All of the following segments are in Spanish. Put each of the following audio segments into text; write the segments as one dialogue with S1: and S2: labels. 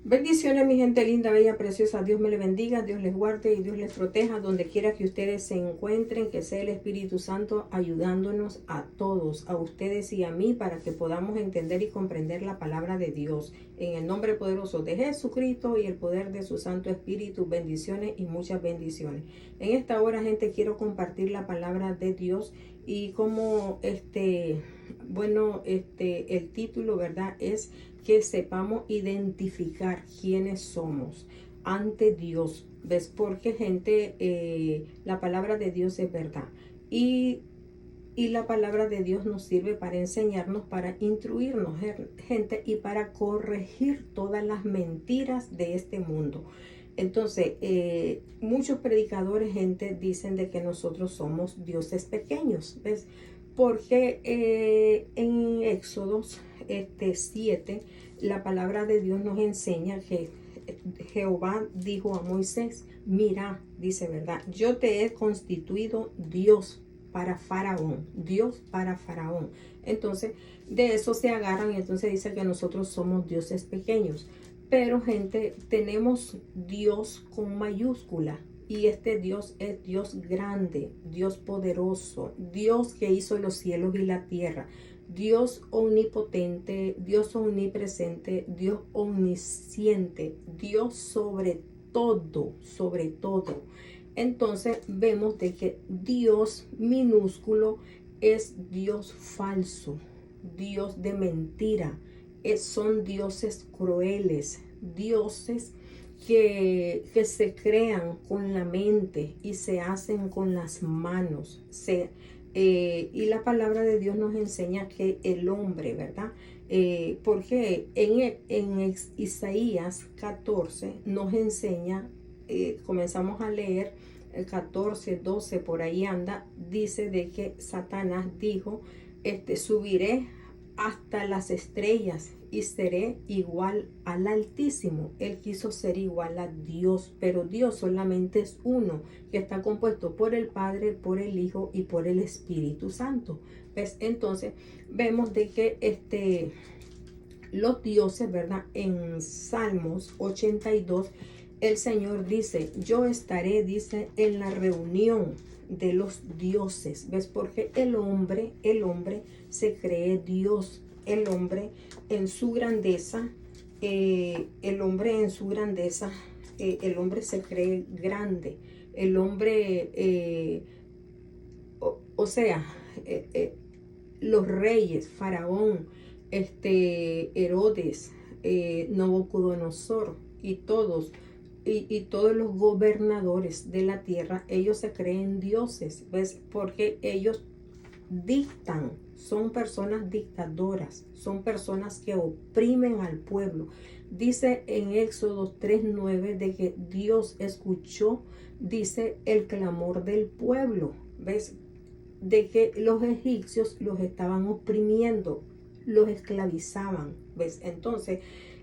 S1: Bendiciones, mi gente linda, bella, preciosa. Dios me les bendiga, Dios les guarde y Dios les proteja donde quiera que ustedes se encuentren. Que sea el Espíritu Santo ayudándonos a todos, a ustedes y a mí, para que podamos entender y comprender la palabra de Dios. En el nombre poderoso de Jesucristo y el poder de su Santo Espíritu, bendiciones y muchas bendiciones. En esta hora, gente, quiero compartir la palabra de Dios y como el título, ¿verdad? Es que sepamos identificar quiénes somos ante Dios. ¿Ves? Porque, gente, la palabra de Dios es verdad. Y la palabra de Dios nos sirve para enseñarnos, para instruirnos, gente, y para corregir todas las mentiras de este mundo. Entonces, muchos predicadores, gente, dicen de que nosotros somos dioses pequeños, ¿ves? Porque en Éxodos 7, la palabra de Dios nos enseña que Jehová dijo a Moisés, mira, dice, ¿verdad? Yo te he constituido Dios para Faraón, Dios para Faraón. Entonces, de eso se agarran y entonces dice que nosotros somos dioses pequeños. Pero, gente, tenemos Dios con mayúscula. Y este Dios es Dios grande, Dios poderoso, Dios que hizo los cielos y la tierra, Dios omnipotente, Dios omnipresente, Dios omnisciente, Dios sobre todo, sobre todo. Entonces vemos de que Dios minúsculo es Dios falso, Dios de mentira, son dioses crueles, dioses que se crean con la mente y se hacen con las manos. Y la palabra de Dios nos enseña que el hombre, ¿verdad? Porque en Isaías 14 nos enseña, comenzamos a leer el 14, 12, por ahí anda, dice de que Satanás dijo, subiré hasta las estrellas y seré igual al Altísimo. Él quiso ser igual a Dios, pero Dios solamente es uno, que está compuesto por el Padre, por el Hijo y por el Espíritu Santo. ¿Ves? Entonces vemos de que los dioses, ¿verdad? En Salmos 82, el Señor dice, yo estaré, dice, en la reunión de los dioses. ¿Ves? Porque el hombre se cree Dios. El hombre en su grandeza, el hombre se cree grande. El hombre, o sea, los reyes, Faraón, Herodes, Nabucodonosor y todos los gobernadores de la tierra, ellos se creen dioses, ¿ves? Porque ellos dictan, son personas dictadoras, son personas que oprimen al pueblo. Dice en Éxodo 3:9 de que Dios escuchó, dice, el clamor del pueblo, ¿ves? De que los egipcios los estaban oprimiendo, los esclavizaban, ¿ves? Entonces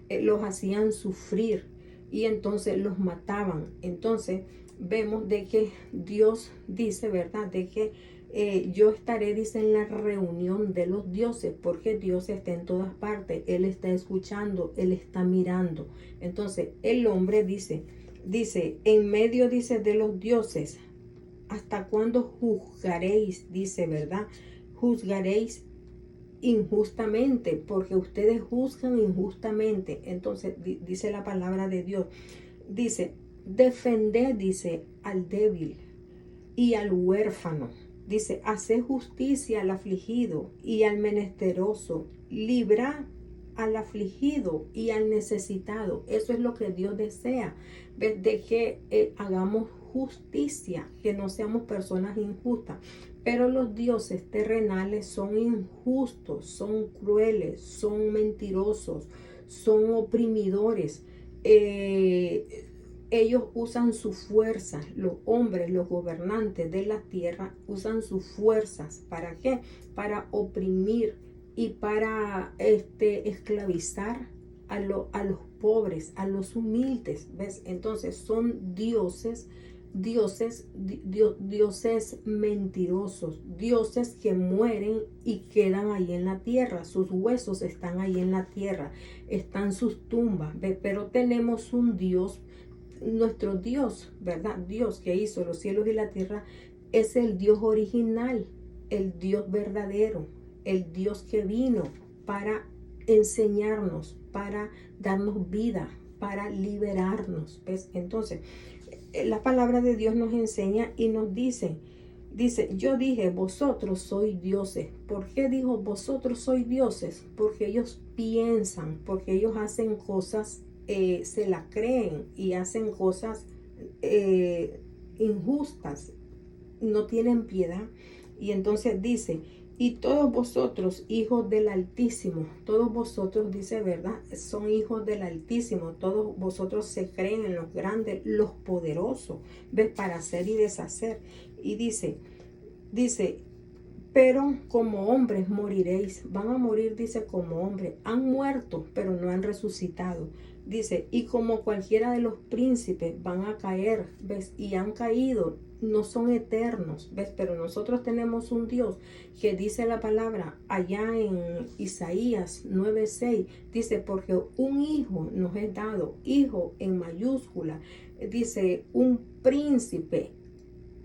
S1: los hacían sufrir y entonces los mataban. Entonces vemos de que Dios dice, ¿verdad? De que yo estaré, dice, en la reunión de los dioses, porque Dios está en todas partes, Él está escuchando, Él está mirando. Entonces el hombre dice, en medio, dice, de los dioses, ¿hasta cuándo juzgaréis? Dice, ¿verdad? Juzgaréis injustamente, porque ustedes juzgan injustamente. Entonces dice la palabra de Dios, dice, defended, dice, al débil y al huérfano. Dice, haced justicia al afligido y al menesteroso, librad al afligido y al necesitado. Eso es lo que Dios desea, de que hagamos justicia, que no seamos personas injustas. Pero los dioses terrenales son injustos, son crueles, son mentirosos, son oprimidores. Ellos usan su fuerza, los hombres, los gobernantes de la tierra usan sus fuerzas. ¿Para qué? Para oprimir y para esclavizar a los pobres, a los humildes. ¿Ves? Entonces son dioses dioses mentirosos, dioses que mueren y quedan ahí en la tierra, sus huesos están ahí en la tierra, están sus tumbas, ¿ves? Pero tenemos un Dios, nuestro Dios, ¿verdad? Dios que hizo los cielos y la tierra es el Dios original, el Dios verdadero, el Dios que vino para enseñarnos, para darnos vida, para liberarnos, ¿ves? Entonces, la palabra de Dios nos enseña y nos dice, yo dije, vosotros sois dioses. ¿Por qué dijo vosotros sois dioses? Porque ellos piensan, porque ellos hacen cosas, se la creen y hacen cosas injustas, no tienen piedad. Y entonces dice, y todos vosotros, hijos del Altísimo, todos vosotros, dice, ¿verdad? Son hijos del Altísimo, todos vosotros se creen en los grandes, los poderosos, ¿ves? Para hacer y deshacer. Y dice, pero como hombres moriréis. Van a morir, dice, como hombres. Han muerto, pero no han resucitado. Dice, y como cualquiera de los príncipes van a caer, ¿ves? Y han caído, no son eternos, ¿ves? Pero nosotros tenemos un Dios que dice la palabra allá en Isaías 9:6, dice, porque un hijo nos es dado, hijo en mayúscula, dice, un príncipe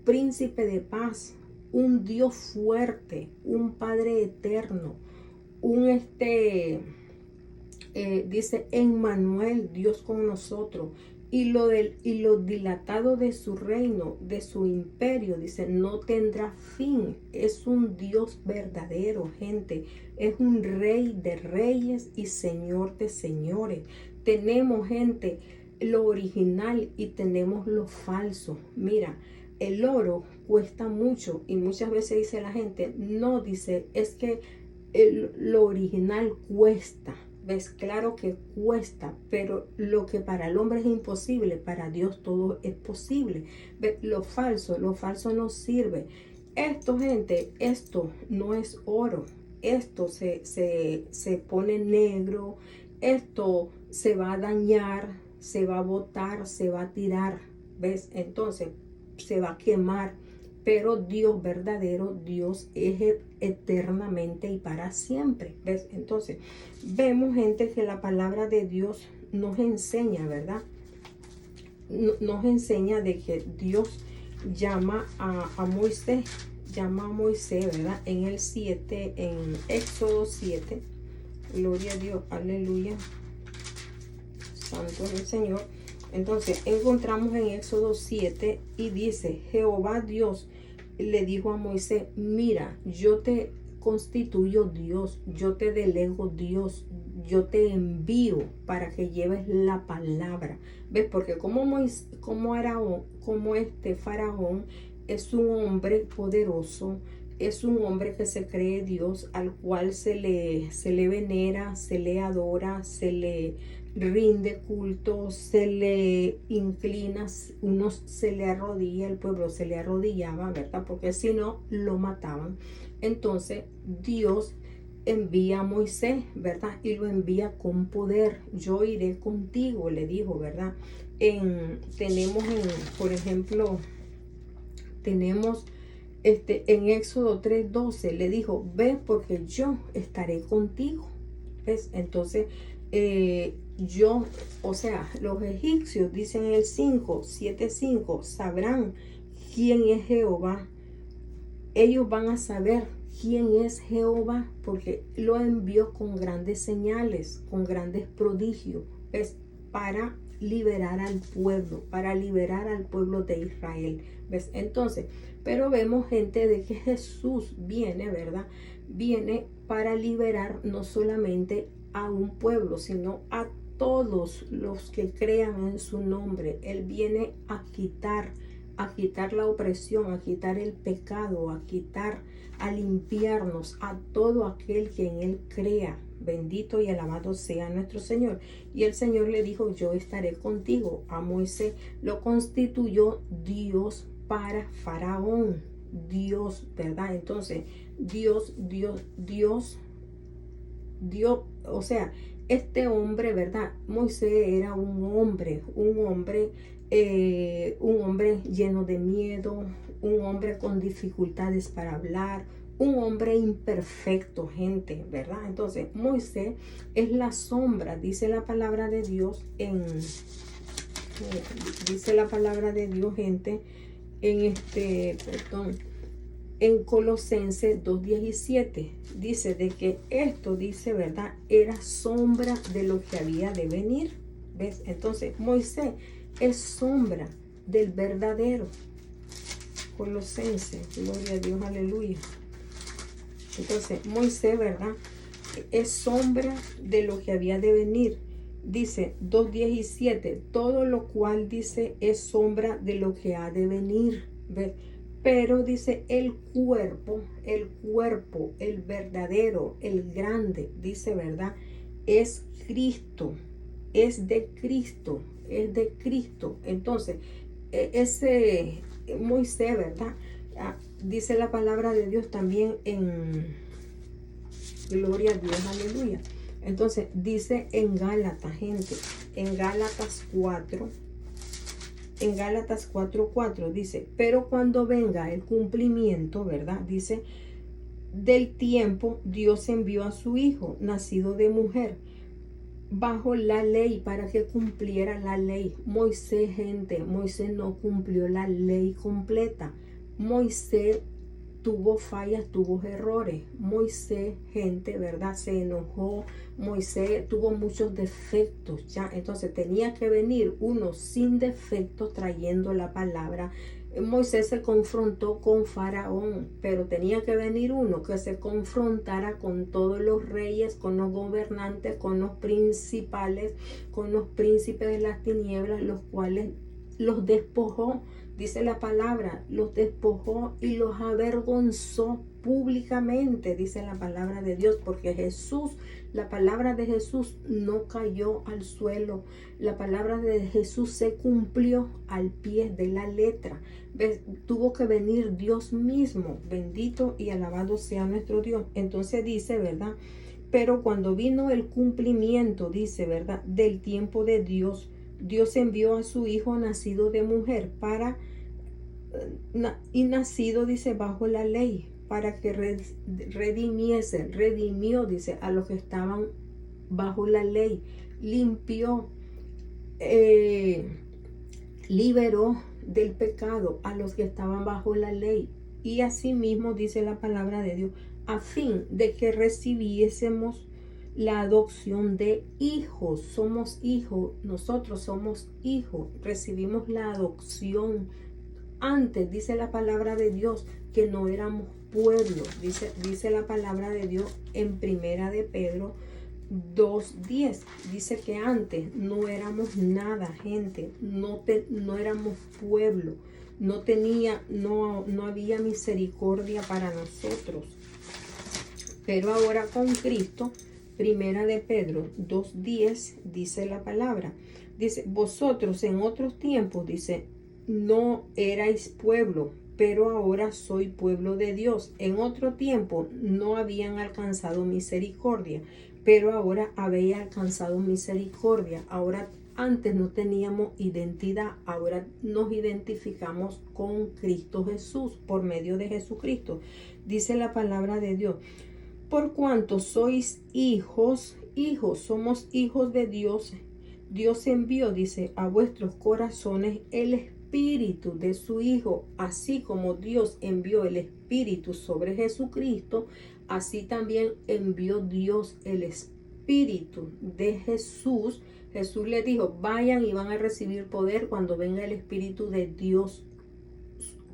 S1: de paz, un Dios fuerte, un Padre eterno, dice Emmanuel, Dios con nosotros, y lo dilatado de su reino, de su imperio, dice, no tendrá fin. Es un Dios verdadero, gente. Es un rey de reyes y señor de señores. Tenemos, gente, lo original y tenemos lo falso. Mira, el oro cuesta mucho y muchas veces dice la gente, no, dice, es que lo original cuesta. ¿Ves? Claro que cuesta, pero lo que para el hombre es imposible, para Dios todo es posible. ¿Ves? Lo falso no sirve. Esto, gente, esto no es oro. Esto se pone negro, esto se va a dañar, se va a botar, se va a tirar. ¿Ves? Entonces se va a quemar. Pero Dios verdadero, Dios es eternamente y para siempre. ¿Ves? Entonces, vemos, gente, que la palabra de Dios nos enseña, ¿verdad? Nos enseña de que Dios llama a Moisés, ¿verdad? En el 7, en Éxodo 7. Gloria a Dios, aleluya. Santo es el Señor. Entonces encontramos en Éxodo 7 y dice, Jehová Dios le dijo a Moisés, mira, yo te constituyo Dios, yo te delego Dios, yo te envío para que lleves la palabra. ¿Ves? Porque como Faraón es un hombre poderoso, es un hombre que se cree Dios, al cual se le venera, se le adora, se le rinde culto, se le inclina, se le arrodilla, el pueblo se le arrodillaba, ¿verdad? Porque si no, lo mataban. Entonces Dios envía a Moisés, ¿verdad? Y lo envía con poder. Yo iré contigo, le dijo, ¿verdad? Por ejemplo, tenemos en Éxodo 3:12, le dijo, ve porque yo estaré contigo. ¿Ves? Entonces, los egipcios, dicen en el 7:5, sabrán quién es Jehová. Ellos van a saber quién es Jehová porque lo envió con grandes señales, con grandes prodigios, ¿ves? Para liberar al pueblo de Israel, ¿ves? Entonces, pero vemos, gente, de que Jesús viene, ¿verdad? Viene para liberar no solamente a un pueblo, sino a todos los que crean en su nombre. Él viene a quitar la opresión, a quitar el pecado, a limpiarnos, a todo aquel que en Él crea. Bendito y alabado sea nuestro Señor. Y el Señor le dijo, yo estaré contigo. A Moisés lo constituyó Dios para Faraón. Dios, ¿verdad? Entonces, Dios, o sea, este hombre, ¿verdad? Moisés era un hombre lleno de miedo, un hombre con dificultades para hablar, un hombre imperfecto, gente, ¿verdad? Entonces, Moisés es la sombra, dice la palabra de Dios dice la palabra de Dios, gente, en Colosenses 2:17 dice de que esto, dice, ¿verdad? Era sombra de lo que había de venir. ¿Ves? Entonces, Moisés es sombra del verdadero. Colosenses, gloria a Dios, aleluya. Entonces, Moisés, ¿verdad? Es sombra de lo que había de venir. Dice 2:17, todo lo cual, dice, es sombra de lo que ha de venir. ¿Ves? Pero dice el cuerpo, el verdadero, el grande, dice, ¿verdad? Es Cristo, es de Cristo, es de Cristo. Entonces, ese Moisés, ¿verdad? Dice la palabra de Dios también en gloria a Dios, aleluya. Entonces, dice en Gálatas, gente, en Gálatas 4:4 dice, pero cuando venga el cumplimiento, ¿verdad? Dice, del tiempo, Dios envió a su Hijo, nacido de mujer, bajo la ley, para que cumpliera la ley. Moisés, gente, Moisés no cumplió la ley completa. Moisés tuvo fallas, tuvo errores. Moisés, gente, ¿verdad? Se enojó. Moisés tuvo muchos defectos, ¿ya? Entonces tenía que venir uno sin defectos trayendo la palabra. Moisés se confrontó con Faraón, pero tenía que venir uno que se confrontara con todos los reyes, con los gobernantes, con los principales, con los príncipes de las tinieblas, los cuales los despojó. Dice la palabra, los despojó y los avergonzó públicamente, dice la palabra de Dios, porque Jesús, la palabra de Jesús no cayó al suelo. La palabra de Jesús se cumplió al pie de la letra. ¿Ves? Tuvo que venir Dios mismo, bendito y alabado sea nuestro Dios. Entonces dice, ¿verdad? Pero cuando vino el cumplimiento, dice, ¿verdad? Del tiempo de Dios, Dios envió a su Hijo nacido de mujer y nacido, dice, bajo la ley, para que redimió, dice, a los que estaban bajo la ley, limpió, liberó del pecado a los que estaban bajo la ley. Y asimismo, dice la palabra de Dios, a fin de que recibiésemos la adopción de hijos. Somos hijos, nosotros somos hijos, recibimos la adopción. Antes, dice la palabra de Dios, que no éramos pueblo. Dice la palabra de Dios en Primera de Pedro 2:10. Dice que antes no éramos nada, gente. No éramos pueblo. No había misericordia para nosotros. Pero ahora con Cristo, Primera de Pedro 2:10, dice la palabra. Dice, vosotros en otros tiempos, dice, no erais pueblo, pero ahora soy pueblo de Dios. En otro tiempo no habían alcanzado misericordia, pero ahora habéis alcanzado misericordia. Ahora, antes no teníamos identidad, ahora nos identificamos con Cristo Jesús, por medio de Jesucristo. Dice la palabra de Dios, por cuanto sois hijos, somos hijos de Dios. Dios envió, dice, a vuestros corazones el Espíritu de su Hijo, así como Dios envió el Espíritu sobre Jesucristo, así también envió Dios el Espíritu de Jesús. Jesús les dijo, vayan y van a recibir poder cuando venga el Espíritu de Dios,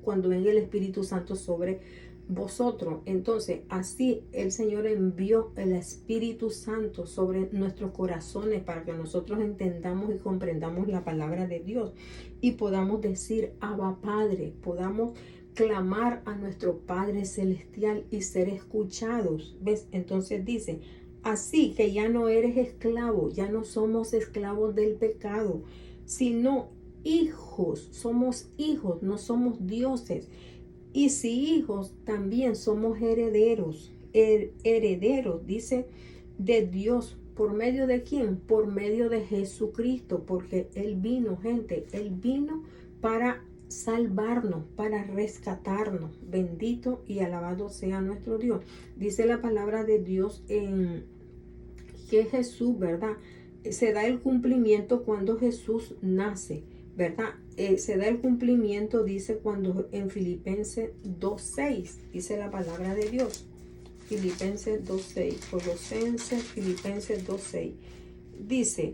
S1: cuando venga el Espíritu Santo sobre vosotros. Entonces, así el Señor envió el Espíritu Santo sobre nuestros corazones para que nosotros entendamos y comprendamos la palabra de Dios y podamos decir, Abba Padre, podamos clamar a nuestro Padre Celestial y ser escuchados. ¿Ves? Entonces dice, así que ya no eres esclavo, ya no somos esclavos del pecado, sino hijos. Somos hijos, no somos dioses. Y si hijos, también somos herederos, herederos, dice, de Dios ¿Por medio de quién? Por medio de Jesucristo, porque Él vino, gente, Él vino para salvarnos, para rescatarnos. Bendito y alabado sea nuestro Dios. Dice la palabra de Dios en que Jesús, ¿verdad? Se da el cumplimiento cuando Jesús nace, ¿verdad? Se da el cumplimiento, dice, cuando en Filipenses 2:6, dice la palabra de Dios. Filipenses 2:6, Colosenses, Filipenses 2:6, dice,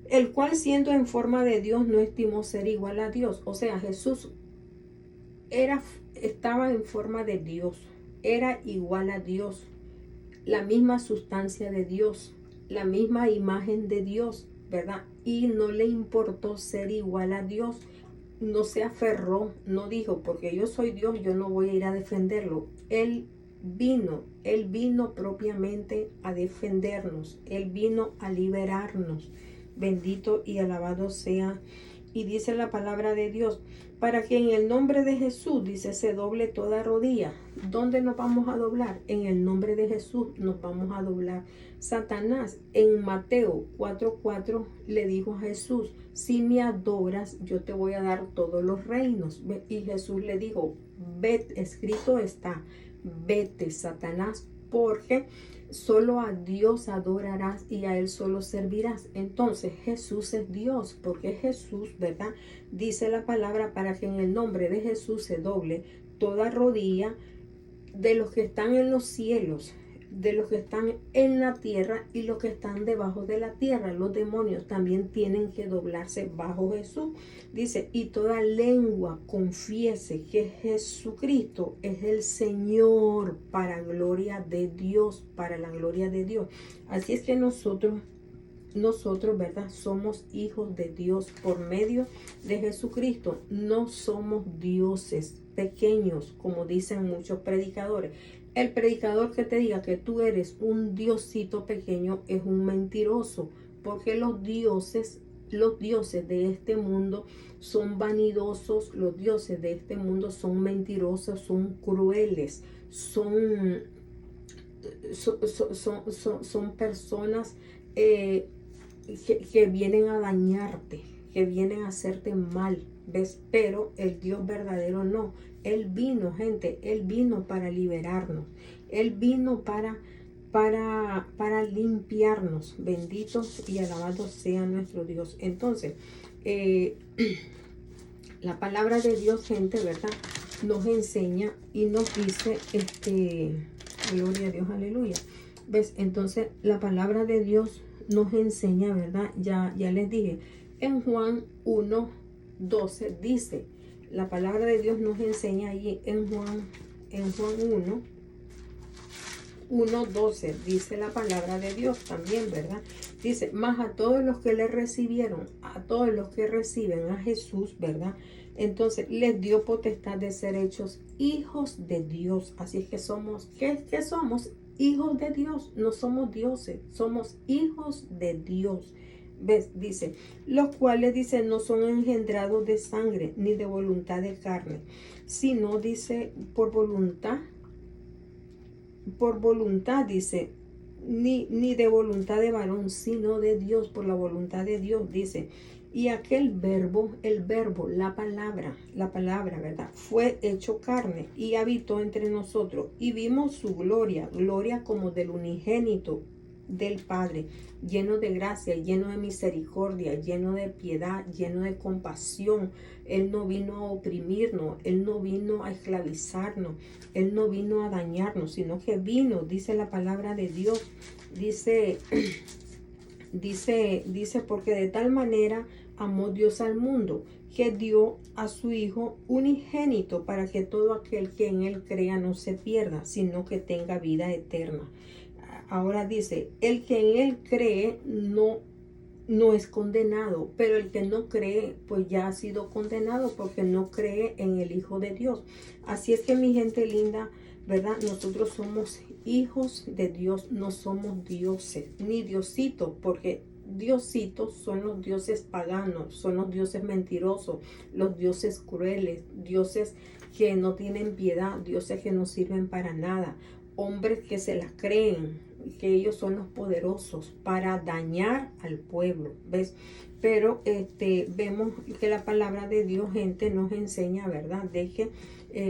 S1: el cual siendo en forma de Dios no estimó ser igual a Dios. O sea, Jesús estaba en forma de Dios, era igual a Dios, la misma sustancia de Dios, la misma imagen de Dios, ¿verdad? Y no le importó ser igual a Dios, no se aferró, no dijo, porque yo soy Dios, yo no voy a ir a defenderlo. Él vino propiamente a defendernos, Él vino a liberarnos. Bendito y alabado sea. Y dice la palabra de Dios, para que en el nombre de Jesús, dice, se doble toda rodilla. ¿Dónde nos vamos a doblar? En el nombre de Jesús nos vamos a doblar. Satanás en Mateo 4:4 le dijo a Jesús, si me adoras, yo te voy a dar todos los reinos. Y Jesús le dijo, vete, escrito está, vete, Satanás, porque solo a Dios adorarás y a Él solo servirás. Entonces Jesús es Dios, porque Jesús, ¿verdad? Dice la palabra para que en el nombre de Jesús se doble toda rodilla de los que están en los cielos, de los que están en la tierra y los que están debajo de la tierra. Los demonios también tienen que doblarse bajo Jesús. Dice, y toda lengua confiese que Jesucristo es el Señor, para gloria de Dios, para la gloria de Dios. Así es que nosotros, ¿verdad? Somos hijos de Dios por medio de Jesucristo. No somos dioses pequeños, como dicen muchos predicadores. El predicador que te diga que tú eres un diosito pequeño es un mentiroso, porque los dioses de este mundo son vanidosos, los dioses de este mundo son mentirosos, son crueles, son personas que vienen a dañarte, que vienen a hacerte mal, ¿ves? Pero el Dios verdadero no. Él vino, gente, Él vino para liberarnos. Él vino para limpiarnos. Bendito y alabado sea nuestro Dios. Entonces, la palabra de Dios, gente, ¿verdad? Nos enseña y nos dice, gloria a Dios, aleluya. ¿Ves? Entonces, la palabra de Dios nos enseña, ¿verdad? Ya les dije, en Juan 1:12 dice, la palabra de Dios nos enseña ahí en Juan 1:12 dice la palabra de Dios también, ¿verdad? Dice, más a todos los que le recibieron, a todos los que reciben a Jesús, ¿verdad? Entonces les dio potestad de ser hechos hijos de Dios. Así es que somos, ¿qué somos? Hijos de Dios. No somos dioses, somos hijos de Dios. ¿Ves? Dice, los cuales, dice, no son engendrados de sangre ni de voluntad de carne, sino, dice, por voluntad, dice, ni de voluntad de varón, sino de Dios, por la voluntad de Dios, dice. Y aquel verbo, la palabra, ¿verdad? Fue hecho carne y habitó entre nosotros y vimos su gloria como del unigénito del Padre, lleno de gracia, lleno de misericordia, lleno de piedad, lleno de compasión. Él no vino a oprimirnos, Él no vino a esclavizarnos, Él no vino a dañarnos, sino que vino, dice la palabra de Dios, dice, porque de tal manera amó Dios al mundo, que dio a su Hijo unigénito, para que todo aquel que en Él crea no se pierda, sino que tenga vida eterna. Ahora dice, el que en Él cree no es condenado, pero el que no cree, pues ya ha sido condenado porque no cree en el Hijo de Dios. Así es que, mi gente linda, ¿verdad? Nosotros somos hijos de Dios, no somos dioses, ni diositos, porque diositos son los dioses paganos, son los dioses mentirosos, los dioses crueles, dioses que no tienen piedad, dioses que no sirven para nada, hombres que se las creen, que ellos son los poderosos para dañar al pueblo, ¿ves? Pero vemos que la palabra de Dios, gente, nos enseña, ¿verdad? De que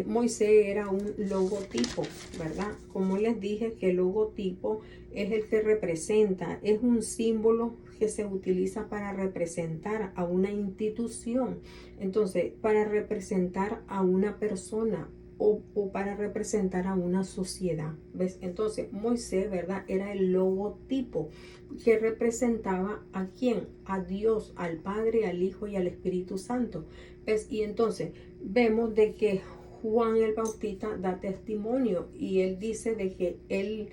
S1: Moisés era un logotipo, ¿verdad? Como les dije, que el logotipo es el que representa, es un símbolo que se utiliza para representar a una institución. Entonces, para representar a una persona o para representar a una sociedad, ¿ves? Entonces, Moisés, ¿verdad? Era el logotipo que representaba ¿a quién? A Dios, al Padre, al Hijo y al Espíritu Santo, ¿ves? Y entonces vemos de que Juan el Bautista da testimonio y él dice de que él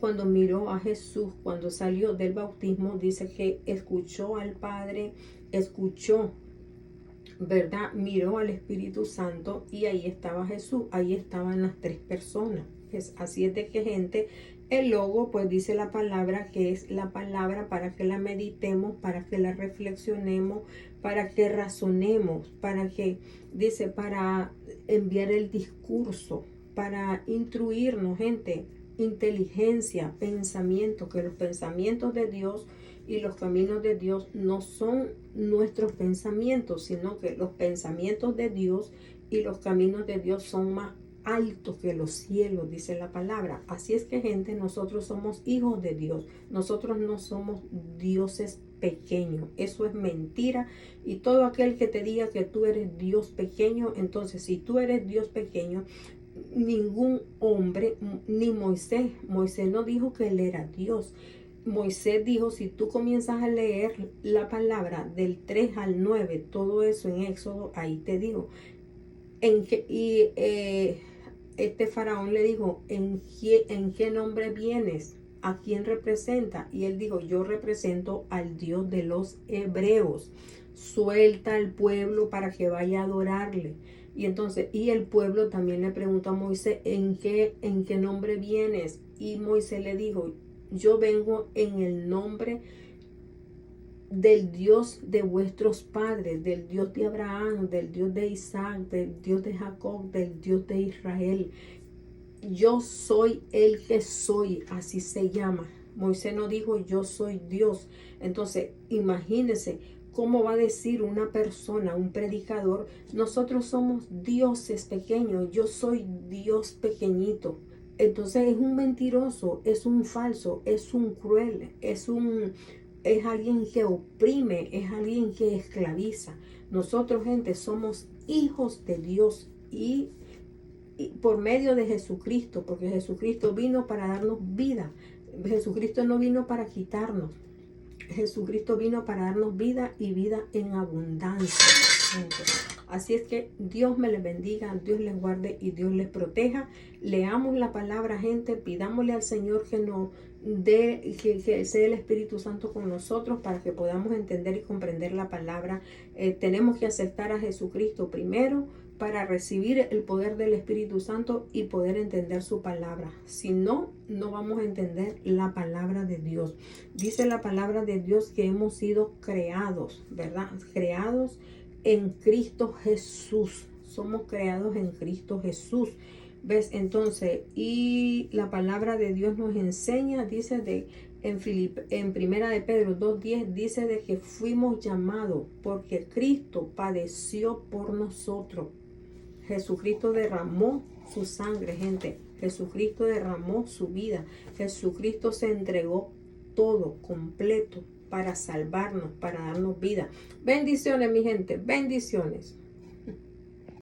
S1: cuando miró a Jesús, cuando salió del bautismo, dice que escuchó al Padre, escuchó, ¿verdad? Miró al Espíritu Santo y ahí estaba Jesús, ahí estaban las tres personas. Así es de que, gente, el logo, pues dice la palabra, que es la palabra para que la meditemos, para que la reflexionemos, para que razonemos, para que, dice, para enviar el discurso, para instruirnos, gente, inteligencia, pensamiento, que los pensamientos de Dios y los caminos de Dios no son nuestros pensamientos, sino que los pensamientos de Dios y los caminos de Dios son más altos que los cielos, dice la palabra. Así es que, gente, nosotros somos hijos de Dios. Nosotros no somos dioses pequeños. Eso es mentira. Y todo aquel que te diga que tú eres Dios pequeño, entonces si tú eres Dios pequeño, ningún hombre, ni Moisés no dijo que él era Dios. Moisés dijo, si tú comienzas a leer la palabra del 3 al 9, todo eso en Éxodo, ahí te digo, este faraón le dijo, ¿en qué nombre vienes? ¿A quién representa? Y él dijo, yo represento al Dios de los hebreos. Suelta al pueblo para que vaya a adorarle. Y entonces, y el pueblo también le preguntó a Moisés, ¿en qué nombre vienes? Y Moisés le dijo, yo vengo en el nombre del Dios de vuestros padres, del Dios de Abraham, del Dios de Isaac, del Dios de Jacob, del Dios de Israel. Yo soy el que soy, así se llama. Moisés no dijo yo soy Dios. Entonces, imagínense cómo va a decir una persona, un predicador, nosotros somos dioses pequeños, yo soy Dios pequeñito. Entonces es un mentiroso, es un falso, es un cruel, es alguien que oprime, es alguien que esclaviza. Nosotros, gente, somos hijos de Dios y por medio de Jesucristo, porque Jesucristo vino para darnos vida. Jesucristo no vino para quitarnos. Jesucristo vino para darnos vida y vida en abundancia, gente. Así es que Dios me les bendiga, Dios les guarde y Dios les proteja. Leamos la palabra, gente, pidámosle al Señor que nos dé, que sea el Espíritu Santo con nosotros para que podamos entender y comprender la palabra. Tenemos que aceptar a Jesucristo primero para recibir el poder del Espíritu Santo y poder entender su palabra. Si no, no vamos a entender la palabra de Dios. Dice la palabra de Dios que hemos sido creados, ¿verdad? Creados en Cristo Jesús. Somos creados en Cristo Jesús. ¿Ves? Entonces, y la palabra de Dios nos enseña, dice en primera de Pedro 2:10, dice de que fuimos llamados porque Cristo padeció por nosotros. Jesucristo derramó su sangre, gente. Jesucristo derramó su vida. Jesucristo se entregó todo, completo, para salvarnos, para darnos vida. Bendiciones, mi gente. Bendiciones.